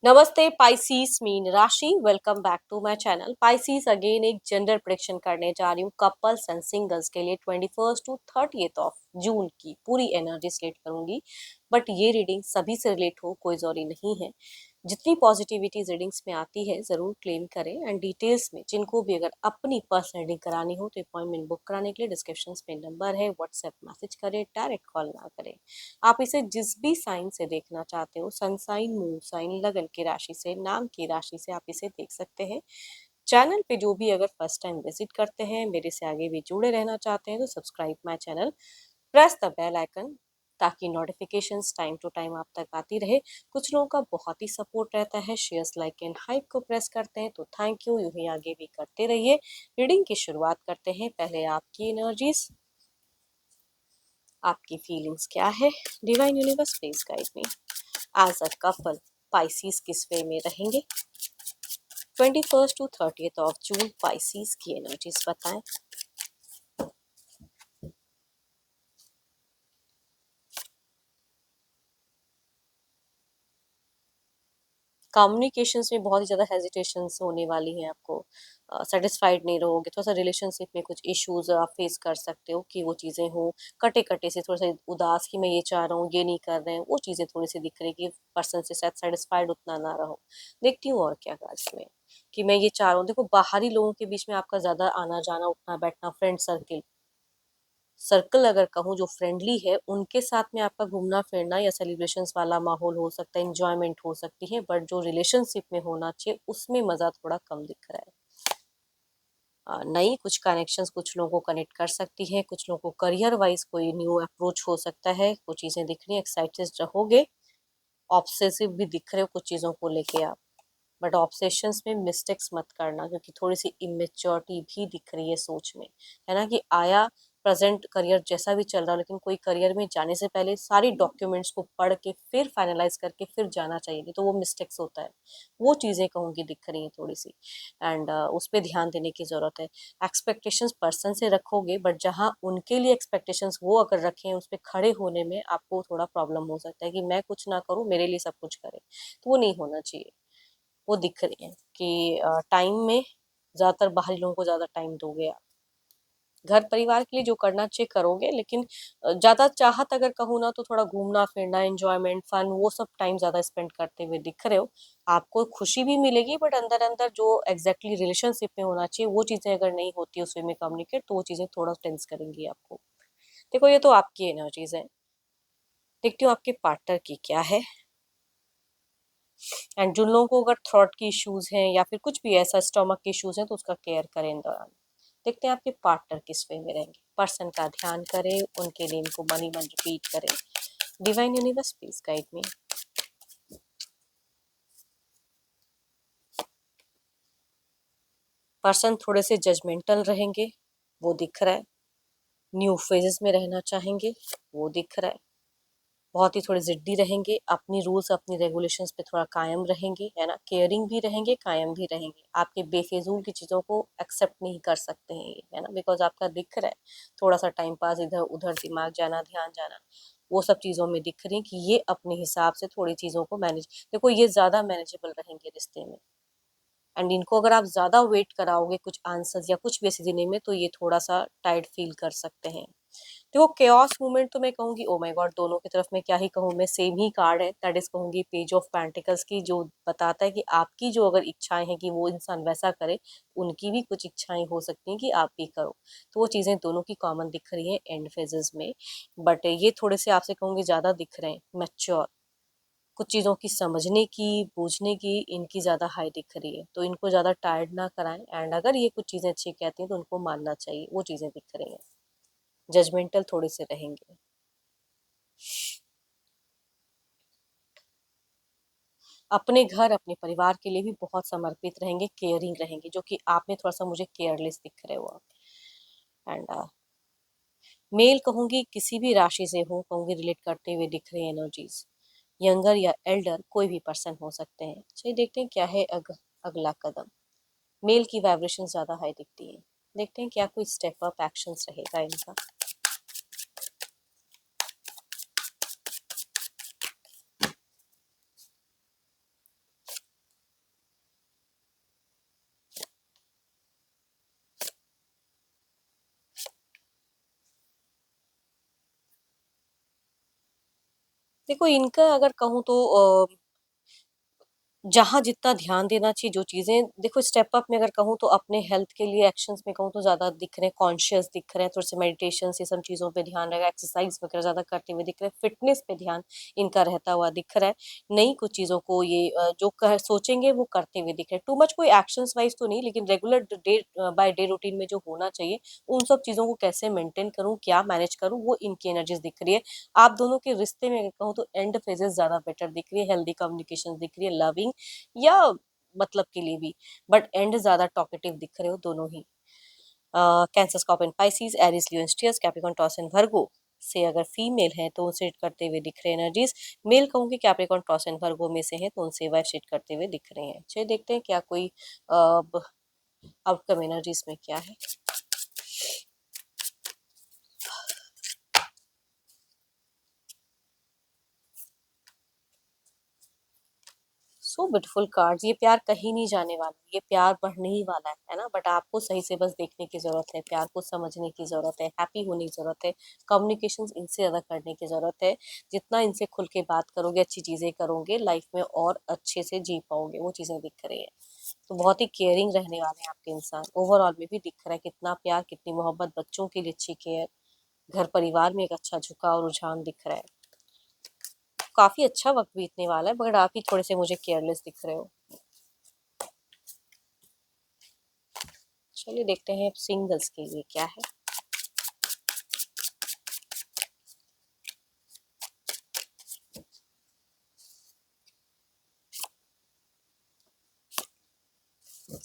नमस्ते पाइसीस मीन राशि, welcome back to my channel. Pisces again एक जेंडर प्रेडिक्शन करने जा रही हूँ कपल्स एंड सिंगल्स के लिए 21 टू 30 ऑफ जून की पूरी एनर्जी सेलेक्ट करूंगी। बट ये रीडिंग सभी से रिलेट हो कोई जरूरी नहीं है। जितनी पॉजिटिविटी रीडिंग्स में आती है जरूर क्लेम करें। एंड डिटेल्स में जिनको भी अगर अपनी पर्सनल रीडिंग करानी हो तो अपॉइंटमेंट बुक कराने के लिए डिस्क्रिप्शन में नंबर है, व्हाट्सएप मैसेज करें, डायरेक्ट कॉल ना करें। आप इसे जिस भी साइन से देखना चाहते हो, सन साइन, मून साइन, लगन की राशि से, नाम की राशि से आप इसे देख सकते हैं। चैनल पे जो भी अगर फर्स्ट टाइम विजिट करते हैं, मेरे से आगे भी जुड़े रहना चाहते हैं तो subscribe my channel, press the bell icon ताकि नोटिफिकेशंस टाइम टू टाइम आप तक आती रहे। कुछ लोगों का बहुत ही सपोर्ट रहता है, शेयर्स, लाइक एंड हाइप को प्रेस करते हैं तो थैंक यू, यूं ही आगे भी करते रहिए। रीडिंग की शुरुआत करते हैं। पहले आपकी एनर्जीज, आपकी फीलिंग्स क्या है। Divine universe please guide me. As a couple Pisces किस वे में रहेंगे 21 टू 30 ऑफ जून, पाइसीस की एनर्जीज बताएं। कम्युनिकेशंस में बहुत ही ज़्यादा हेजिटेशंस होने वाली हैं आपको। सेटिस्फाइड नहीं रहोगे, थोड़ा सा रिलेशनशिप में कुछ इश्यूज आप फेस कर सकते हो कि वो चीज़ें हो कटे कटे से, थोड़ा सा उदास कि मैं ये चाह रहा हूँ ये नहीं कर रहे हैं, वो चीज़ें थोड़ी सी दिख रही कि पर्सन से शायद सेटिस्फाइड उतना ना रहो। देखती हूँ और क्या कार्ड्स में कि मैं ये चाह रहा हूँ। देखो, बाहरी लोगों के बीच में आपका ज़्यादा आना जाना, उठना बैठना, फ्रेंड सर्किल सर्कल अगर कहूँ जो फ्रेंडली है, उनके साथ में आपका घूमना फिरना या सेलिब्रेशंस वाला माहौल हो सकता है, इंजॉयमेंट हो सकती है। बट जो रिलेशनशिप में होना चाहिए उसमें मज़ा थोड़ा कम दिख रहा है। नई कुछ कनेक्शंस कुछ लोगों को कनेक्ट कर सकती है, कुछ लोगों को करियर वाइज कोई न्यू अप्रोच हो सकता है। कुछ चीज़ें दिख रही हैं, एक्साइटेड रहोगे। ऑब्सेसिव भी दिख रहे हो कुछ चीज़ों को लेके आप। बट ऑब्सेशंस में मिस्टेक्स मत करना, क्योंकि थोड़ी सी इमेच्योरिटी भी दिख रही है सोच में, है ना। कि आया प्रेजेंट करियर जैसा भी चल रहा हो, लेकिन कोई करियर में जाने से पहले सारी डॉक्यूमेंट्स को पढ़ के फिर फाइनलाइज करके फिर जाना चाहिए, नहीं तो वो मिस्टेक्स होता है। वो चीज़ें कहूँगी दिख रही हैं थोड़ी सी। एंड उस पर ध्यान देने की ज़रूरत है। एक्सपेक्टेशंस पर्सन से रखोगे, बट जहाँ उनके लिए एक्सपेक्टेशंस वो अगर रखें, उस पर खड़े होने में आपको थोड़ा प्रॉब्लम हो सकता है कि मैं कुछ ना करूँ, मेरे लिए सब कुछ करे, तो वो नहीं होना चाहिए। वो दिख रही है कि टाइम में ज़्यादातर बाहरी लोगों को ज़्यादा टाइम दोगे आप। घर परिवार के लिए जो करना चाहिए करोगे, लेकिन ज़्यादा चाहत अगर कहूँ ना तो थोड़ा घूमना फिरना, एंजॉयमेंट, फन, वो सब टाइम ज़्यादा स्पेंड करते हुए दिख रहे हो। आपको खुशी भी मिलेगी, बट अंदर अंदर जो एग्जैक्टली रिलेशनशिप में होना चाहिए वो चीज़ें अगर नहीं होती उस वे में कम्युनिकेट, तो वो चीज़ें थोड़ा टेंस करेंगी आपको। देखो, ये तो आपकी एनर्जीज है। देखती हूँ आपके पार्टनर की क्या है। एंड जिन लोगों को अगर थ्रॉट की इश्यूज हैं या फिर कुछ भी ऐसा स्टमक के इश्यूज हैं तो उसका केयर करें इन दौरान। देखते हैं आपके पार्टनर किस वे में रहेंगे। पर्सन का ध्यान करें, उनके नेम को मन ही मन रिपीट करें। Divine universe please guide me. Person थोड़े से जजमेंटल रहेंगे, वो दिख रहा है। न्यू फेजेस में रहना चाहेंगे, वो दिख रहा है। बहुत ही थोड़े ज़िद्दी रहेंगे, अपनी रूल्स अपनी रेगुलेशंस पे थोड़ा कायम रहेंगे, है ना। केयरिंग भी रहेंगे, कायम भी रहेंगे। आपके बेफिजूल की चीज़ों को एक्सेप्ट नहीं कर सकते हैं ये, है ना, बिकॉज आपका दिख रहा है थोड़ा सा टाइम पास, इधर उधर दिमाग जाना, ध्यान जाना, वो सब चीज़ों में दिख रही है कि ये अपने हिसाब से थोड़ी चीज़ों को मैनेज। देखो, ये ज़्यादा मैनेजेबल रहेंगे रिश्ते में। एंड इनको अगर आप ज़्यादा वेट कराओगे कुछ आंसर्स या कुछ भी ऐसे देने में, तो ये थोड़ा सा टाइट फील कर सकते हैं। देखो, केओस मूवमेंट तो मैं कहूंगी, ओ माय गॉड, दोनों की तरफ मैं क्या ही कहूँ, मैं सेम ही कार्ड है, दैट इज कहूंगी पेज ऑफ पेंटिकल्स की, जो बताता है कि आपकी जो अगर इच्छाएं हैं कि वो इंसान वैसा करे, उनकी भी कुछ इच्छाएं हो सकती हैं कि आप भी करो। तो वो चीज़ें दोनों की कॉमन दिख रही हैं एंड फेजेस में। बट ये थोड़े से आपसे कहूंगी ज़्यादा दिख रहे हैं मैच्योर। कुछ चीज़ों की समझने की, बूझने की इनकी ज़्यादा हाई दिख रही है, तो इनको ज़्यादा टायर्ड ना कराएं। एंड अगर ये कुछ चीज़ें अच्छी कहती हैं तो उनको मानना चाहिए, वो चीज़ें दिख रही हैं। जजमेंटल थोड़े से रहेंगे। अपने घर अपने परिवार के लिए भी बहुत समर्पित रहेंगे, केयरिंग रहेंगे, जो कि आप में थोड़ा सा मुझे केयरलेस दिख रहे हो आप। एंड मेल कहूंगी किसी भी राशि से हो, कहूंगी रिलेट करते हुए दिख रही एनर्जीज। यंगर या एल्डर कोई भी पर्सन हो सकते हैं। चलिए देखते हैं क्या है अगला कदम। मेल की वाइब्रेशन ज्यादा हाई दिखती है। देखते हैं क्या कोई स्टेप अप एक्शंस रहेगा इनका। देखो इनका अगर कहूँ तो जहाँ जितना ध्यान देना चाहिए जो चीज़ें देखो स्टेप अप में अगर कहूँ तो अपने हेल्थ के लिए एक्शंस में कहूँ तो ज़्यादा दिख रहे हैं, कॉन्शियस दिख रहे हैं, थोड़े से मेडिटेशन ये सब चीज़ों पे ध्यान रहेगा, एक्सरसाइज वगैरह ज़्यादा करते हुए दिख रहे हैं, फिटनेस पे ध्यान इनका रहता हुआ दिख रहा है। नई कुछ चीज़ों को ये जो सोचेंगे वो करते हुए दिख रहे हैं। टू मच कोई एक्शंस वाइज तो नहीं, लेकिन regular day by day routine में जो होना चाहिए उन सब चीज़ों को कैसे मेंटेन करूँ, क्या मैनेज करूँ, वो इनकी एनर्जीज दिख रही है। आप दोनों के रिश्ते में अगर कहूँ तो एंड फेजेस ज़्यादा बेटर दिख रही है, हेल्दी कम्युनिकेशन दिख रही है, लविंग या मतलब के लिए भी, बट एंड ज्यादा टॉकेटिव दिख रहे हो दोनों ही। Cancer, Scorpion, Pisces, Aries, Leo, स्टियर्स, कैप्रिकॉर्न, टॉरस एंड वर्गो से अगर फीमेल है तो उनसे करते हुए दिख रहे हैं एनर्जीज। मेल कहूंगी कैप्रिकॉर्न, टॉरस एंड वर्गो में से है तो उनसे वाइफ शीट करते हुए दिख रहे हैं। चलिए देखते हैं क्या कोई आउटकम एनर्जीज में क्या है। So beautiful cards. ये प्यार कहीं नहीं जाने वाला, ये प्यार बढ़ने ही वाला है ना। बट आपको सही से बस देखने की जरूरत है, प्यार को समझने की जरूरत है, हैप्पी होने की जरूरत है, कम्युनिकेशन इनसे ज्यादा करने की जरूरत है। जितना इनसे खुल के बात करोगे, अच्छी चीजें करोगे, लाइफ में और अच्छे से जी पाओगे, वो चीजें दिख रही है। तो बहुत ही केयरिंग रहने वाले हैं आपके इंसान। ओवरऑल में भी दिख रहा है कितना प्यार, कितनी मोहब्बत, बच्चों के लिए अच्छी केयर, घर परिवार में एक अच्छा झुकाव रुझान दिख रहा है। काफी अच्छा वक्त बीतने वाला है, मगर आप ही थोड़े से मुझे केयरलेस दिख रहे हो। चलिए देखते हैं सिंगल्स के लिए क्या है।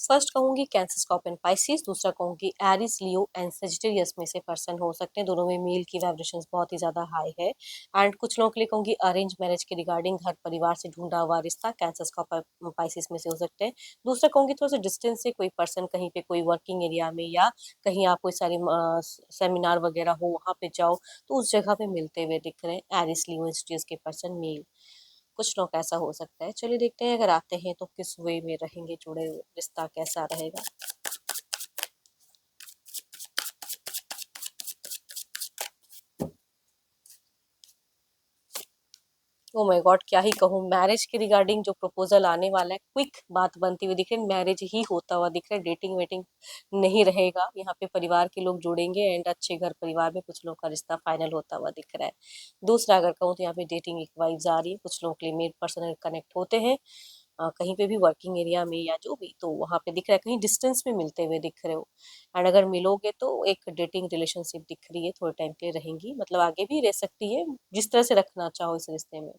फर्स्ट कहूंगी कैंसर, स्कॉर्पियन, पाइसिस। दूसरा कहूंगी एरिस, लियो एंड सेजिटेरियस में से पर्सन हो सकते हैं। दोनों में मेल की वाइब्रेशंस बहुत ही ज्यादा हाई है। एंड कुछ लोगों के लिए कहूंगी अरेंज मैरिज के रिगार्डिंग, घर परिवार से ढूंढा हुआ रिश्ता कैंसर, स्कॉर्पियन, पाइसिस में से हो सकते हैं। दूसरा कहूंगी थोड़ा सा डिस्टेंस से कोई पर्सन कहीं पे कोई वर्किंग एरिया में या कहीं आप कोई सारे सेमिनार वगैरह हो वहां पे जाओ तो उस जगह पे मिलते हुए दिख रहे हैं एरिस, लियो एंड के पर्सन मेल। कुछ लोग ऐसा हो सकता है। चलिए देखते हैं अगर आते हैं तो किस वे में रहेंगे जुड़े हुए, रिश्ता कैसा रहेगा। ओ माय गॉड, क्या ही कहूँ। मैरिज के रिगार्डिंग जो प्रपोजल आने वाला है, क्विक बात बनती हुई दिख रही है, मैरिज ही होता हुआ दिख रहा है। डेटिंग वेटिंग नहीं रहेगा यहाँ पे, परिवार के लोग जुड़ेंगे एंड अच्छे घर परिवार में कुछ लोगों का रिश्ता फाइनल होता हुआ दिख रहा है। दूसरा अगर कहूँ तो यहाँ पे डेटिंग एक वाइब्स आ रही है, कुछ लोगों के लिए मेल पर्सन कनेक्ट होते हैं कहीं पे भी वर्किंग एरिया में या जो भी, तो वहां पे दिख रहा है कहीं डिस्टेंस में मिलते हुए दिख रहे हो। एंड अगर मिलोगे तो एक डेटिंग रिलेशनशिप दिख रही है, थोड़े टाइम के लिए रहेंगी, मतलब आगे भी रह सकती है, जिस तरह से रखना चाहो इस रिश्ते में।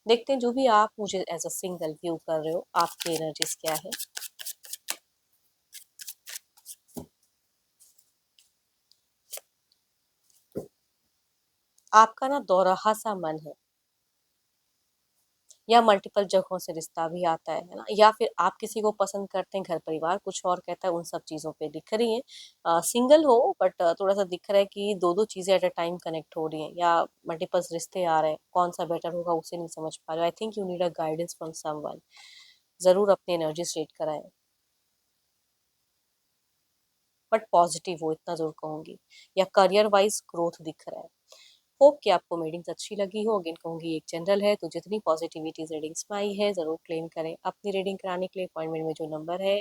देखते हैं जो भी आप मुझे एज अ सिंगल व्यू कर रहे हो, आपकी एनर्जीज क्या है। आपका ना दोराहा सा मन है, या मल्टीपल जगहों से रिश्ता भी आता है ना, या फिर आप किसी को पसंद करते हैं, घर परिवार कुछ और कहता है, उन सब चीजों पे दिख रही है। सिंगल हो बट थोड़ा सा दिख रहा है कि दो दो चीजें एट अ टाइम कनेक्ट हो रही हैं, या मल्टीपल रिश्ते आ रहे हैं, कौन सा बेटर होगा उसे नहीं समझ पा रहे हो। I think you need a guidance from someone. जरूर अपनी एनर्जी स्ट्रेट कराएं, बट पॉजिटिव हो, इतना जरूर कहूंगी। या करियर वाइज ग्रोथ दिख रहा है। होप कि आपको रीडिंग्स अच्छी लगी हो। अगेन कहूंगी एक जनरल है, तो जितनी पॉजिटिविटी रीडिंग्स में आई है जरूर क्लेम करें। अपनी रीडिंग कराने के लिए अपॉइंटमेंट में जो नंबर है,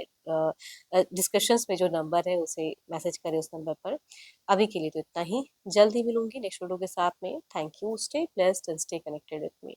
डिस्कशंस में जो नंबर है उसे मैसेज करें उस नंबर पर। अभी के लिए तो इतना ही, जल्द ही मिलूंगी नेक्स्ट वीडियो के साथ में। Thank you, stay blessed and stay connected with me.